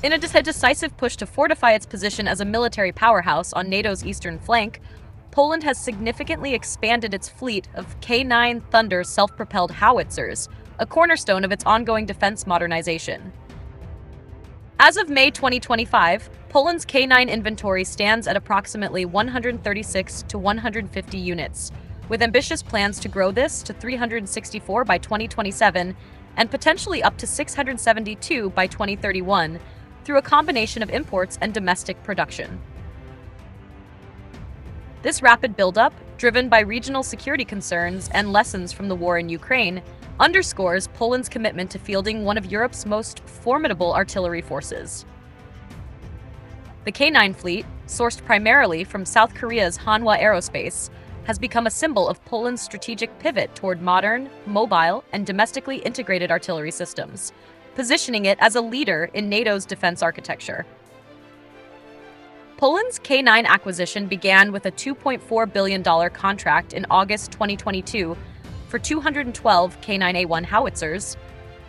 In a decisive push to fortify its position as a military powerhouse on NATO's eastern flank, Poland has significantly expanded its fleet of K9 Thunder self-propelled howitzers, a cornerstone of its ongoing defense modernization. As of May 2025, Poland's K9 inventory stands at approximately 136 to 150 units, with ambitious plans to grow this to 364 by 2027 and potentially up to 672 by 2031 through a combination of imports and domestic production. This rapid buildup, driven by regional security concerns and lessons from the war in Ukraine, underscores Poland's commitment to fielding one of Europe's most formidable artillery forces. The K9 fleet, sourced primarily from South Korea's Hanwha Aerospace, has become a symbol of Poland's strategic pivot toward modern, mobile, and domestically integrated artillery systems, positioning it as a leader in NATO's defense architecture. Poland's K9 acquisition began with a $2.4 billion contract in August 2022 for 212 K9A1 howitzers,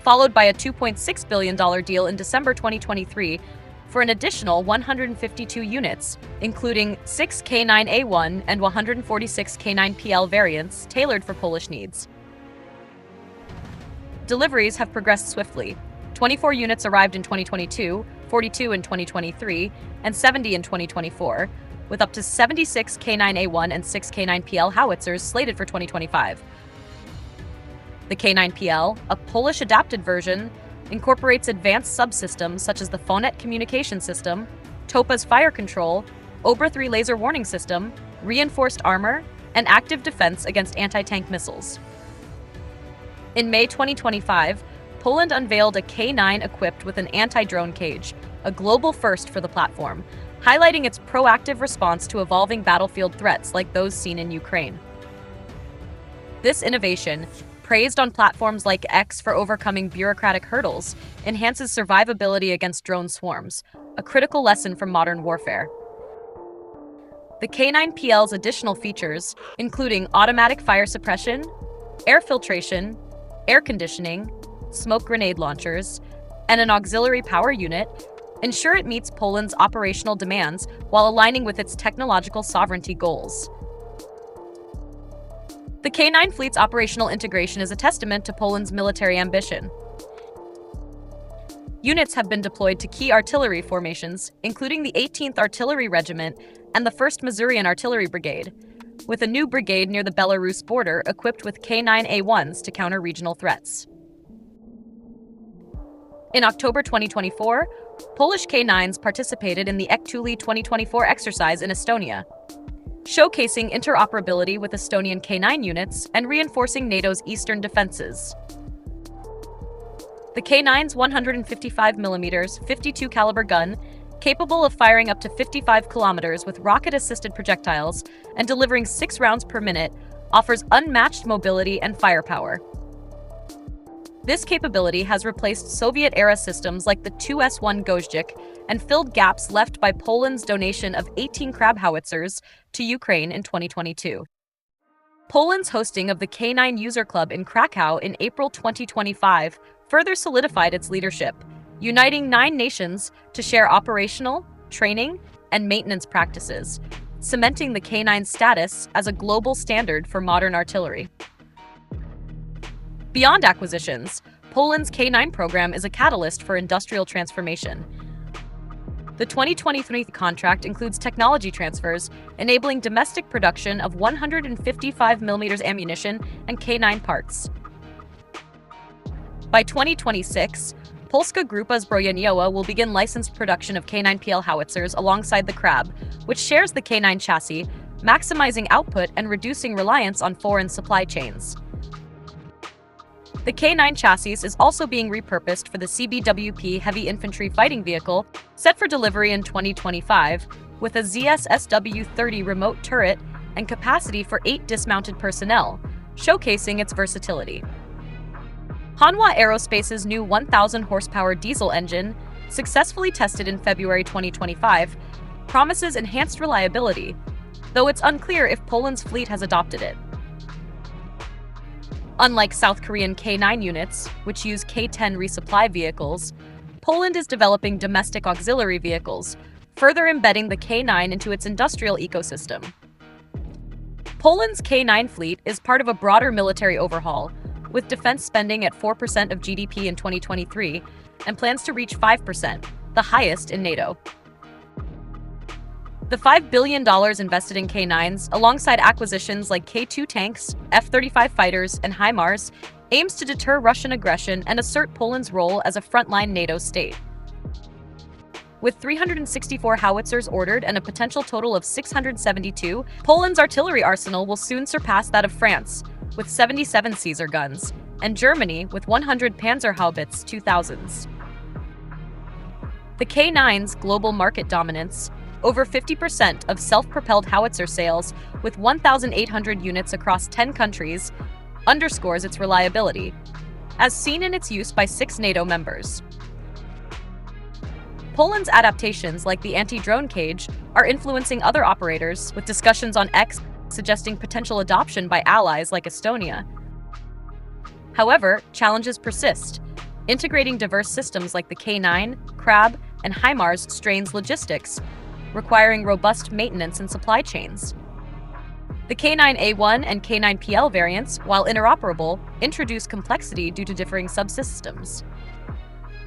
followed by a $2.6 billion deal in December 2023 for an additional 152 units, including 6 K9A1 and 146 K9PL variants tailored for Polish needs. Deliveries have progressed swiftly. 24 units arrived in 2022, 42 in 2023, and 70 in 2024, with up to 76 K9A1 and 6 K9PL howitzers slated for 2025. The K9PL, a Polish-adapted version, incorporates advanced subsystems such as the Fonet communication system, Topa's fire control, Obra 3 laser warning system, reinforced armor, and active defense against anti-tank missiles. In May 2025, Poland unveiled a K9 equipped with an anti-drone cage, a global first for the platform, highlighting its proactive response to evolving battlefield threats like those seen in Ukraine. This innovation, praised on platforms like X for overcoming bureaucratic hurdles, enhances survivability against drone swarms, a critical lesson from modern warfare. The K9PL's additional features, including automatic fire suppression, air filtration, air conditioning, smoke grenade launchers, and an auxiliary power unit, ensure it meets Poland's operational demands while aligning with its technological sovereignty goals. The K9 fleet's operational integration is a testament to Poland's military ambition. Units have been deployed to key artillery formations, including the 18th Artillery Regiment and the 1st Masurian Artillery Brigade, with a new brigade near the Belarus border equipped with K9A1s to counter regional threats. In October 2024, Polish K9s participated in the Ektuli 2024 exercise in Estonia, showcasing interoperability with Estonian K9 units and reinforcing NATO's eastern defenses. The K9's 155mm 52 caliber gun, capable of firing up to 55 kilometers with rocket-assisted projectiles and delivering 6 rounds per minute, offers unmatched mobility and firepower. This capability has replaced Soviet-era systems like the 2S1 Gwoździk and filled gaps left by Poland's donation of 18 Crab howitzers to Ukraine in 2022. Poland's hosting of the K9 User Club in Krakow in April 2025 further solidified its leadership, uniting 9 nations to share operational, training, and maintenance practices, cementing the K9's status as a global standard for modern artillery. Beyond acquisitions, Poland's K9 program is a catalyst for industrial transformation. The 2023 contract includes technology transfers, enabling domestic production of 155mm ammunition and K9 parts. By 2026, Polska Grupa Zbrojeniowa will begin licensed production of K9PL howitzers alongside the Crab, which shares the K9 chassis, maximizing output and reducing reliance on foreign supply chains. The K9 chassis is also being repurposed for the CBWP heavy infantry fighting vehicle, set for delivery in 2025, with a ZSSW-30 remote turret and capacity for 8 dismounted personnel, showcasing its versatility. Hanwha Aerospace's new 1,000 horsepower diesel engine, successfully tested in February 2025, promises enhanced reliability, though it's unclear if Poland's fleet has adopted it. Unlike South Korean K9 units, which use K-10 resupply vehicles, Poland is developing domestic auxiliary vehicles, further embedding the K9 into its industrial ecosystem. Poland's K9 fleet is part of a broader military overhaul, with defense spending at 4% of GDP in 2023 and plans to reach 5%, the highest in NATO. The $5 billion invested in K9s, alongside acquisitions like K2 tanks, F-35 fighters, and HIMARS, aims to deter Russian aggression and assert Poland's role as a frontline NATO state. With 364 howitzers ordered and a potential total of 672, Poland's artillery arsenal will soon surpass that of France, with 77 Caesar guns, and Germany with 100 Panzerhaubitze 2000s. The K9's global market dominance, over 50% of self-propelled howitzer sales with 1,800 units across 10 countries, underscores its reliability, as seen in its use by 6 NATO members. Poland's adaptations, like the anti-drone cage, are influencing other operators, with discussions on X suggesting potential adoption by allies like Estonia. However, challenges persist. Integrating diverse systems like the K9, Crab, and HIMARS strains logistics, requiring robust maintenance and supply chains. The K9A1 and K9PL variants, while interoperable, introduce complexity due to differing subsystems.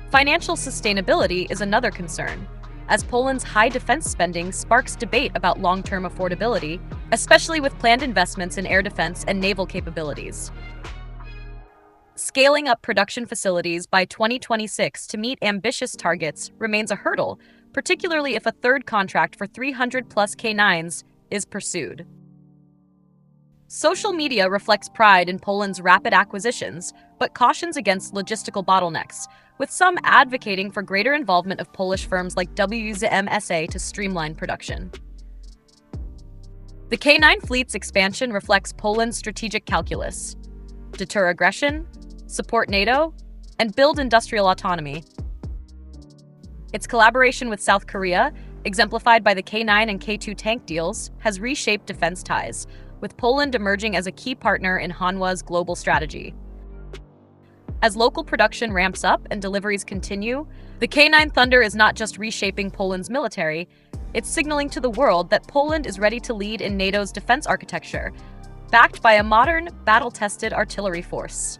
Financial sustainability is another concern, as Poland's high defense spending sparks debate about long-term affordability, especially with planned investments in air defense and naval capabilities. Scaling up production facilities by 2026 to meet ambitious targets remains a hurdle, particularly if a third contract for 300-plus K9s is pursued. Social media reflects pride in Poland's rapid acquisitions, but cautions against logistical bottlenecks, with some advocating for greater involvement of Polish firms like WZM SA to streamline production. The K9 fleet's expansion reflects Poland's strategic calculus: deter aggression, support NATO, and build industrial autonomy. Its collaboration with South Korea, exemplified by the K9 and K2 tank deals, has reshaped defense ties, with Poland emerging as a key partner in Hanwha's global strategy. As local production ramps up and deliveries continue, the K9 Thunder is not just reshaping Poland's military, it's signaling to the world that Poland is ready to lead in NATO's defense architecture, backed by a modern, battle-tested artillery force.